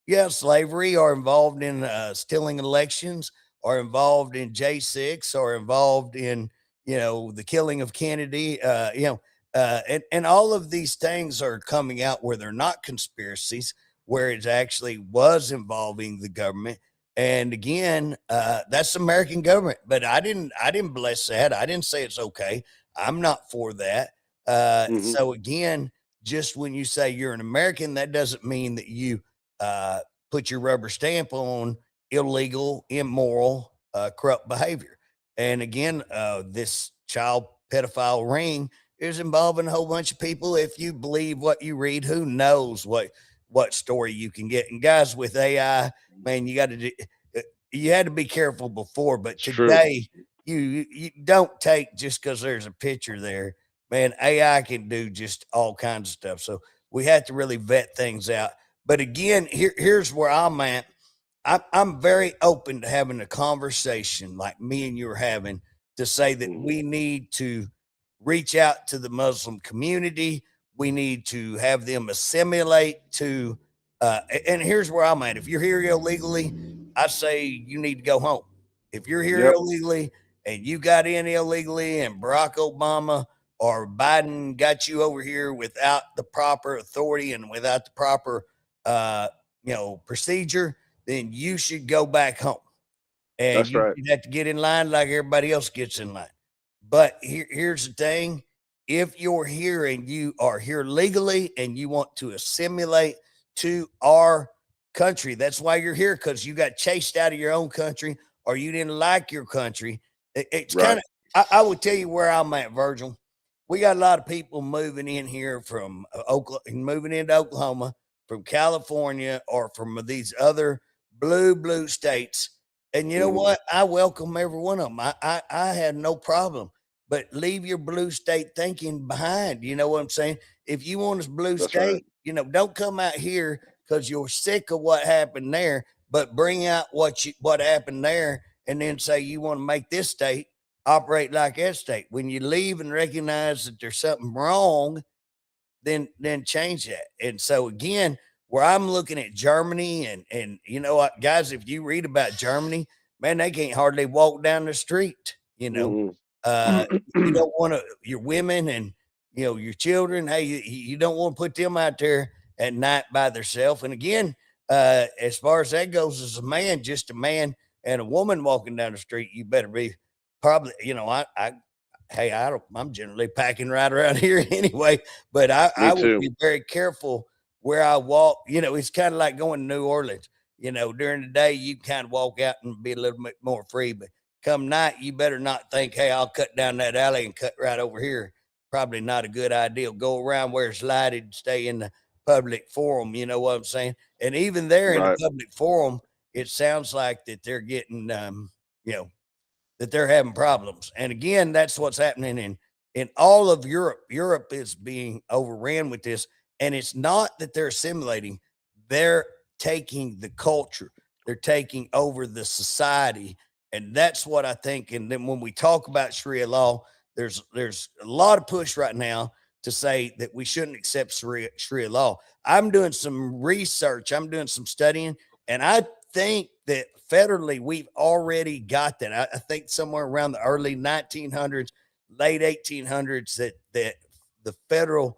yeah, slavery, or involved in stealing elections, or involved in J6, or involved in the killing of Kennedy. And all of these things are coming out where they're not conspiracies, where it actually was involving the government. And again, that's American government. But I didn't bless that. I didn't say it's okay. I'm not for that. Hmm. So again, just when you say you're an American, that doesn't mean that you uh, put your rubber stamp on illegal, immoral, corrupt behavior. And again, this child pedophile ring is involving a whole bunch of people. If you believe what you read, who knows what story you can get. And guys, with AI, man, you had to be careful before, but It's true. today you don't take just because there's a picture there. Man, AI can do just all kinds of stuff. So we have to really vet things out. But again, here's where I'm at. I'm very open to having a conversation like me and you're having, to say that Hmm. we need to reach out to the Muslim community. We need to have them assimilate to, and here's where I'm at. If you're here illegally, I say you need to go home. If you're here Yep. illegally and you got in illegally and Barack Obama or Biden got you over here without the proper authority and without the proper, uh, procedure, then you should go back home, and That's right. you'd have to get in line like everybody else gets in line. But here's the thing: if you're here and you are here legally and you want to assimilate to our country, that's why you're here, because you got chased out of your own country or you didn't like your country. It's kind Right. of, I would tell you where I'm at, Virgil. We got a lot of people moving in here from Oklahoma, moving into Oklahoma, from California, or from these other blue states. And you know Hmm. what? I welcome every one of them. I had no problem. But leave your blue state thinking behind. You know what I'm saying? If you want a blue That's right. state, don't come out here because you're sick of what happened there, but bring out what happened there, and then say you want to make this state operate like that state. When you leave and recognize that there's something wrong, then change that. And so again, where I'm looking at Germany, and you know what, guys, if you read about Germany, man, they can't hardly walk down the street. Hmm. Uh, you don't want to, your women and your children. Hey, you don't want to put them out there at night by themselves. And again, as far as that goes, as a man, just a man and a woman walking down the street, you better be probably, I hey, I'm generally packing right around here anyway, but Me I would too. be very careful where I walk. It's kind of like going to New Orleans. During the day, you kind of walk out and be a little bit more free, but come night, you better not think, hey, I'll cut down that alley and cut right over here. Probably not a good idea. Go around where it's lighted, stay in the public forum. You know what I'm saying? And even there in the Right. public forum, it sounds like that they're getting, you know, that they're having problems. And again, that's what's happening in all of Europe. Europe is being overran with this, and it's not that they're assimilating; they're taking the culture. they're taking over the society. And that's what I think. And then when we talk about Sharia law, there's a lot of push right now to say that we shouldn't accept Sharia law. I'm doing some research, I'm doing some studying, and I think that federally we've already got that. I think somewhere around the early 1900s, late 1800s, that the federal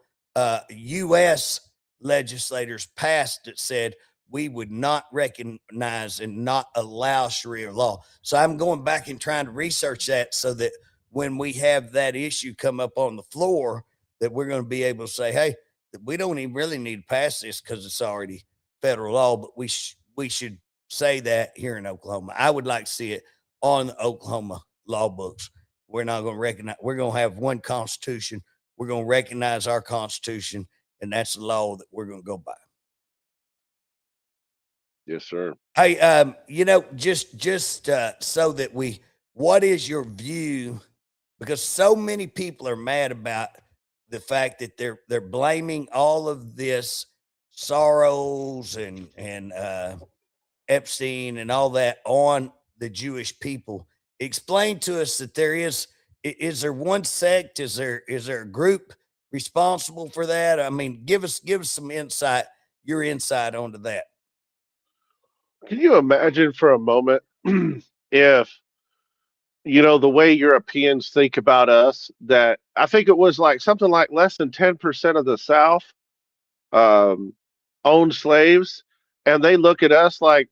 U.S. legislators passed that said we would not recognize and not allow Sharia law. So I'm going back and trying to research that so that when we have that issue come up on the floor, that we're going to be able to say, hey, we don't even really need to pass this because it's already federal law, but we should say that here in Oklahoma. I would like to see it on the Oklahoma law books. We're not going to recognize, we're going to have one constitution. We're going to recognize our constitution, and that's the law that we're going to go by. Yes, sir. Hey, just so that what is your view? Because so many people are mad about the fact that they're blaming all of this sorrows and Epstein and all that on the Jewish people. Explain to us that is there one sect? Is there a group responsible for that? I mean, give us some insight, your insight onto that. Can you imagine for a moment if, the way Europeans think about us, that I think it was like something like less than 10% of the South um, owned slaves, and they look at us like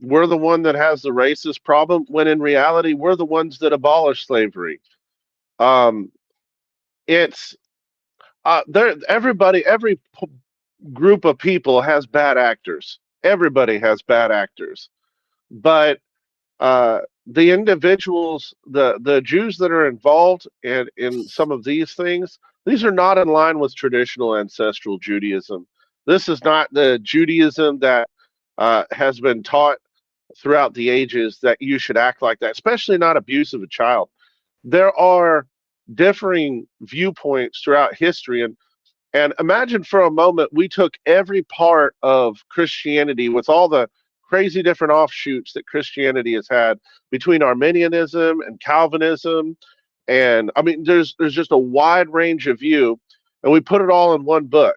we're the one that has the racist problem, when in reality, we're the ones that abolished slavery. Um, it's there. Every group of people has bad actors. Everybody has bad actors, but the individuals, the Jews that are involved in some of these are not in line with traditional ancestral Judaism. This is not the Judaism that has been taught throughout the ages, that you should act like that, especially not abuse of a child. There are differing viewpoints throughout history, and imagine for a moment we took every part of Christianity with all the crazy different offshoots that Christianity has had between Arminianism and Calvinism. And I mean, there's just a wide range of view, and we put it all in one book.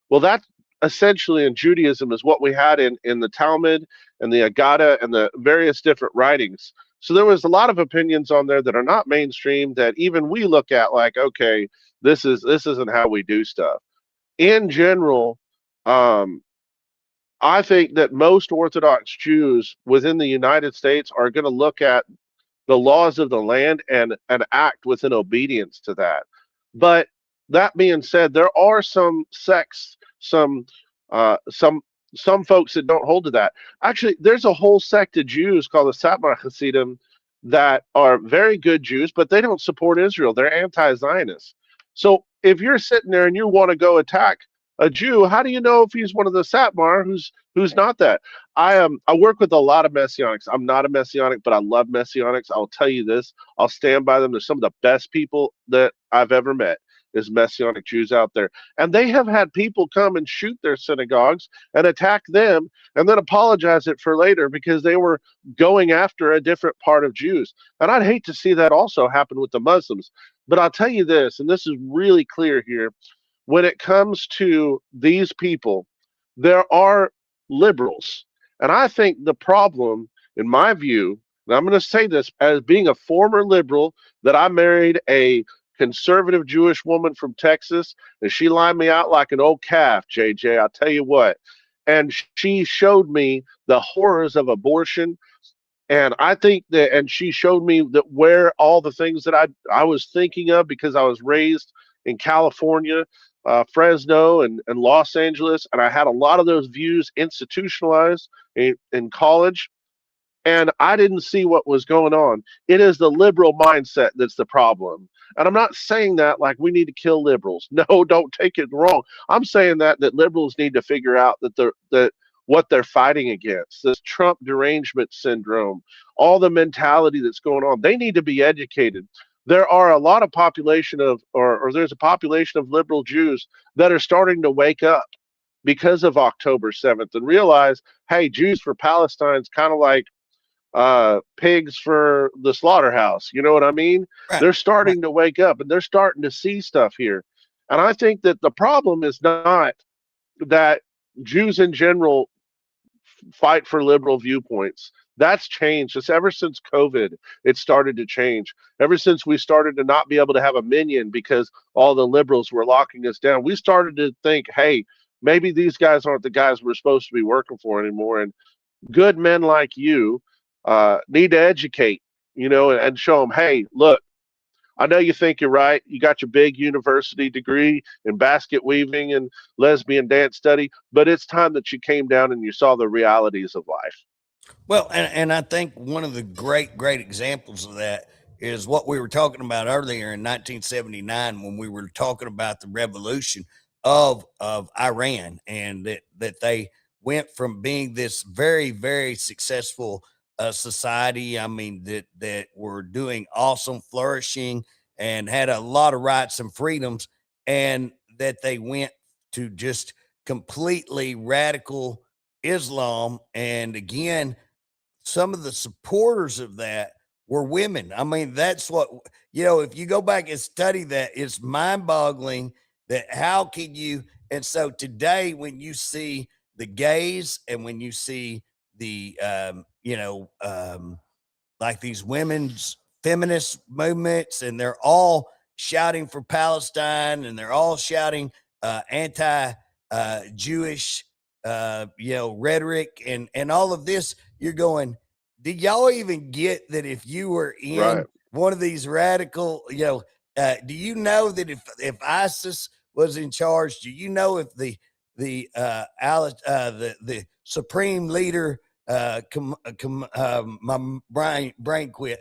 Well, that essentially in Judaism is what we had in the Talmud and the Agada and the various different writings. So there was a lot of opinions on there that are not mainstream, that even we look at like, okay, this isn't how we do stuff. In general, um, I think that most Orthodox Jews within the United States are going to look at the laws of the land and act within obedience to that. But that being said, there are some sects, some folks that don't hold to that. Actually, there's a whole sect of Jews called the Satmar Hasidim that are very good Jews, but they don't support Israel. They're anti-Zionist. So if you're sitting there and you want to go attack a Jew, how do you know if he's one of the Satmar who's not that? I work with a lot of Messianics. I'm not a Messianic, but I love Messianics. I'll tell you this. I'll stand by them. They're some of the best people that I've ever met, is Messianic Jews out there. And they have had people come and shoot their synagogues and attack them and then apologize it for later because they were going after a different part of Jews. And I'd hate to see that also happen with the Muslims. But I'll tell you this, and this is really clear here, when it comes to these people, there are liberals. And I think the problem, in my view, and I'm going to say this as being a former liberal, that I married a conservative Jewish woman from Texas, and she lined me out like an old calf, JJ, I'll tell you what. And she showed me the horrors of abortion. And I think that, and she showed me that where all the things that I was thinking of, because I was raised in California, Fresno and Los Angeles, and I had a lot of those views institutionalized in college, and I didn't see what was going on. It is the liberal mindset that's the problem. And I'm not saying that like we need to kill liberals. No, don't take it wrong. I'm saying that liberals need to figure out that what they're fighting against, this Trump derangement syndrome, all the mentality that's going on. They need to be educated. There are a lot of population of, or there's a population of liberal Jews that are starting to wake up, because of October 7th and realize, hey, Jews for Palestine's kind of like pigs for the slaughterhouse. You know what I mean? Right. They're Right. starting to wake up and they're starting to see stuff here. And I think that the problem is not that Jews in general fight for liberal viewpoints. That's changed. It's ever since COVID, it started to change. Ever since we started to not be able to have a minion because all the liberals were locking us down, we started to think, hey, maybe these guys aren't the guys we're supposed to be working for anymore. And good men like you need to educate, and show them, hey, look, I know you think you're right. You got your big university degree in basket weaving and lesbian dance study, but it's time that you came down and you saw the realities of life. Well, and I think one of the great examples of that is what we were talking about earlier in 1979 when we were talking about the revolution of Iran, and that they went from being this very successful society. I mean, that were doing awesome, flourishing, and had a lot of rights and freedoms, and that they went to just completely radical Islam. And again, some of the supporters of that were women. I mean, that's what, if you go back and study that, it's mind boggling that how can you. And so today, when you see the gays and when you see the, like these women's feminist movements, and they're all shouting for Palestine, and they're all shouting anti Jewish, rhetoric, and all of this. You're going, did y'all even get that if you were Right. in one of these radical, do you know that if ISIS was in charge, do you know if the supreme leader my brain quit.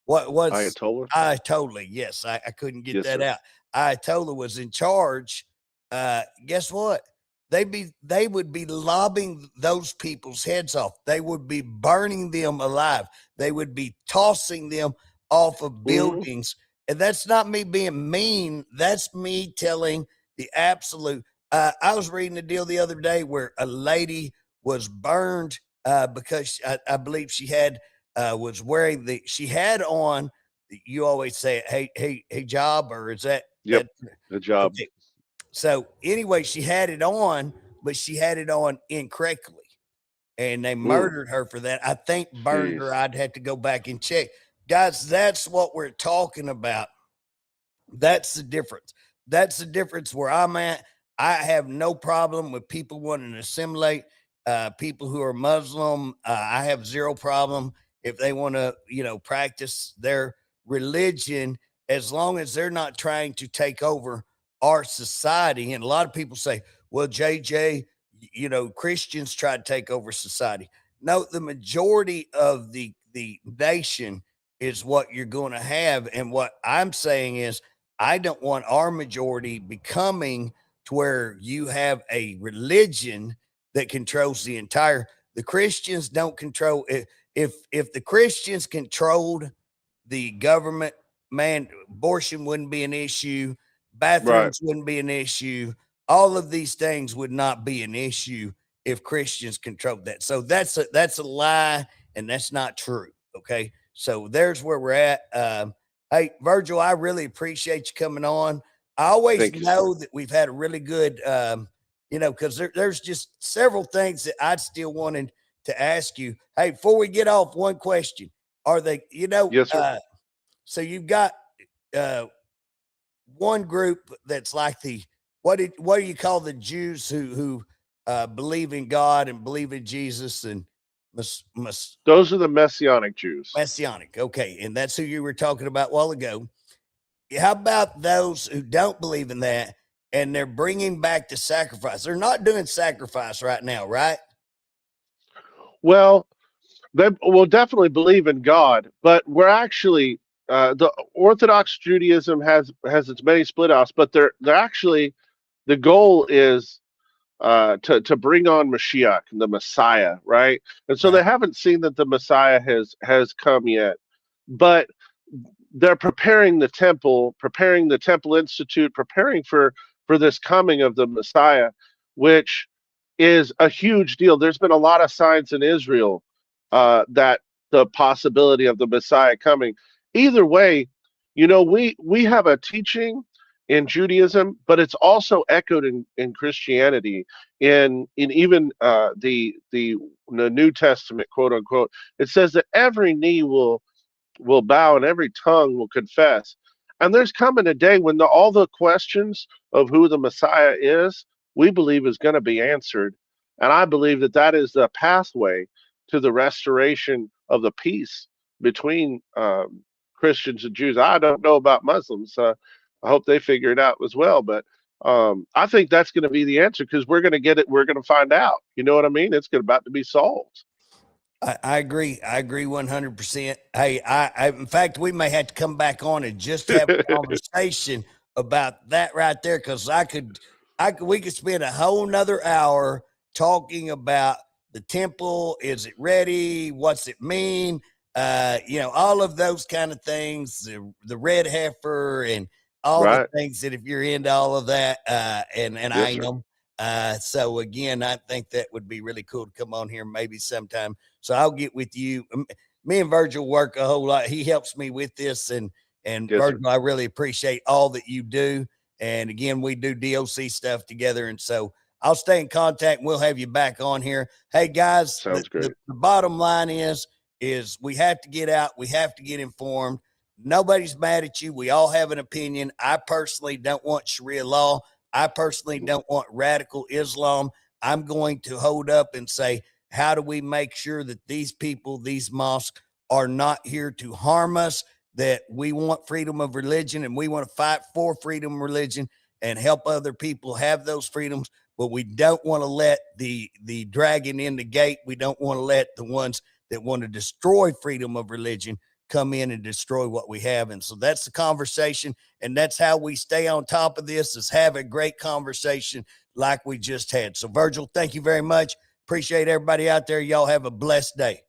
What was Ayatollah? Ayatollah? Yes, I couldn't get Yes, that sir. out. Ayatollah was in charge. Guess what? They would be lobbing those people's heads off. They would be burning them alive. They would be tossing them off of Mm-hmm. buildings. And that's not me being mean. That's me telling the absolute. I was reading a deal the other day where a lady was burned because I believe she had was wearing she had on. You always say, hey, job, or is Yep. that Good job. okay? So anyway, she had it on, but she had it on incorrectly, and they Mm. murdered her for that. I think burned her. Jeez. I'd have to go back and check, guys. That's what we're talking about. That's the difference. That's the difference where I'm at. I have no problem with people wanting to assimilate people who are Muslim. I have zero problem if they want to, practice their religion as long as they're not trying to take over our society. And a lot of people say, well, JJ, Christians try to take over society. No, the majority of the nation is what you're going to have. And what I'm saying is, I don't want our majority becoming to where you have a religion that controls the entire. The Christians don't control it. If the Christians controlled the government, man, abortion wouldn't be an issue, Right. bathrooms wouldn't be an issue, all of these things would not be an issue if Christians controlled that. So that's a lie, and that's not true. Okay, so there's where we're at. Hey, Virgil, I really appreciate you coming on. I always Thank you, sir. know that we've had a really good, because there's just several things that I'd still wanted to ask you. Hey, before we get off, one question: Are they, Yes, sir. so you've got uh, one group that's like the what do you call the Jews who believe in God and believe in Jesus and must Those are the Messianic Jews. messianic? Okay, and that's who you were talking about a while ago. How about those who don't believe in that and they're bringing back the sacrifice? They're not doing sacrifice right now, right? Well, they will definitely believe in God, but we're actually the Orthodox Judaism has its many split offs, but they're actually the goal is to bring on Mashiach, the Messiah, right? And so Right. they haven't seen that the Messiah has come yet, but they're preparing the temple institute, preparing for this coming of the Messiah. which is a huge deal. There's been a lot of signs in Israel that the possibility of the Messiah coming. Either way, we have a teaching in Judaism, but it's also echoed in Christianity, in even the New Testament, quote unquote. It says that every knee will bow and every tongue will confess. And there's coming a day when all the questions of who the Messiah is, we believe is going to be answered. And I believe that that is the pathway to the restoration of the peace between Christians and Jews. I don't know about Muslims. I hope they figure it out as well. But I think that's going to be the answer, because we're going to get it. We're going to find out. You know what I mean? It's about to be solved. I agree. I agree 100%. Hey, in fact, we may have to come back on and just have a conversation about that right there. Cause we could spend a whole nother hour talking about the temple. Is it ready? What's it mean? All of those kind of things, the red heifer and all the Right. things that if you're into all of that, and I Yes, sir. am. So again, I think that would be really cool to come on here maybe sometime. So I'll get with you. Me and Virgil work a whole lot. He helps me with this, and Yes, sir. Virgil, I really appreciate all that you do. And again, we do DOC stuff together, and so I'll stay in contact. And we'll have you back on here. Hey guys, Sounds great. the bottom line is we have to get out. We have to get informed. Nobody's mad at you. We all have an opinion. I personally don't want Sharia law. I personally don't want radical Islam. I'm going to hold up and say, how do we make sure that these people, these mosques, are not here to harm us? That we want freedom of religion and we want to fight for freedom of religion and help other people have those freedoms. But we don't want to let the dragon in the gate. We don't want to let the ones that want to destroy freedom of religion come in and destroy what we have. And so that's the conversation. And that's how we stay on top of this, is have a great conversation like we just had. So Virgil, thank you very much. Appreciate everybody out there. Y'all have a blessed day.